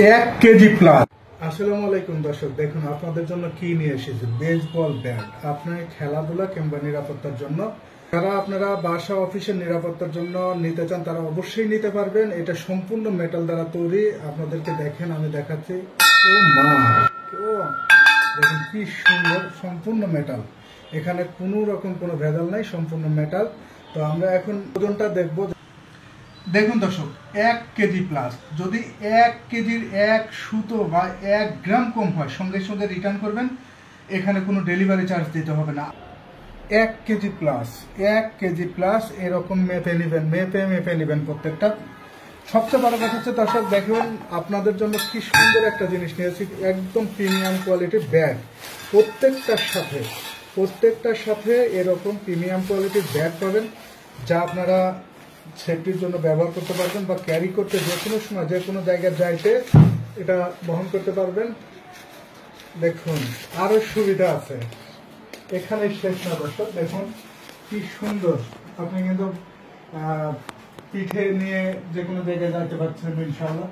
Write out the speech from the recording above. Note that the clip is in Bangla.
1 কেজি প্লাস। আসসালামু আলাইকুম দর্শক, দেখুন আপনাদের জন্য কি নিয়ে এসেছি। বেসবল ব্যাট আপনার খেলাধুলা কিংবা নিরাপত্তার জন্য, যারা আপনারা বাসা অফিসের নিরাপত্তার জন্য নিতে চান তারা অবশ্যই নিতে পারবেন। এটা সম্পূর্ণ মেটাল দ্বারা তৈরি। আপনাদেরকে দেখেন, আমি দেখাচ্ছি। ও মা, ও দেখুন কি সুন্দর, সম্পূর্ণ মেটাল। এখানে কোনো রকম কোনো ভেজাল নাই, সম্পূর্ণ মেটাল। তো আমরা এখন ওজনটা দেখবো। দেখুন দর্শক, 1 কেজি প্লাস। যদি 1 কেজির 1 সুতো বা 1 গ্রাম কম হয় সঙ্গে সঙ্গে রিটার্ন করবেন। এখানে কোনো ডেলিভারি চার্জ দিতে হবে না। 1 কেজি প্লাস, 1 কেজি প্লাস এরকম মেপে নেবেন প্রত্যেকটা। সবচেয়ে বড় কথা হচ্ছে দর্শক দেখুন, আপনাদের জন্য কি সুন্দর একটা জিনিস নিয়েছি, একদম প্রিমিয়াম কোয়ালিটির ব্যাগ। প্রত্যেকটার সাথে এরকম প্রিমিয়াম কোয়ালিটির ব্যাগ পাবেন, যা আপনারা সেফটির জন্য ব্যবহার করতে পারবেন বা ক্যারি করতে যে কোনো সময় যে কোনো জায়গায় যাইতে এটা বহন করতে পারবেন। দেখুন আরো সুবিধা আছে, এখানে শেষ না দর্শক। দেখুন কি সুন্দর, আপনি কিন্তু পিঠে নিয়ে যে কোনো জায়গায় যাইতে পারছেন ইনশাআল্লাহ।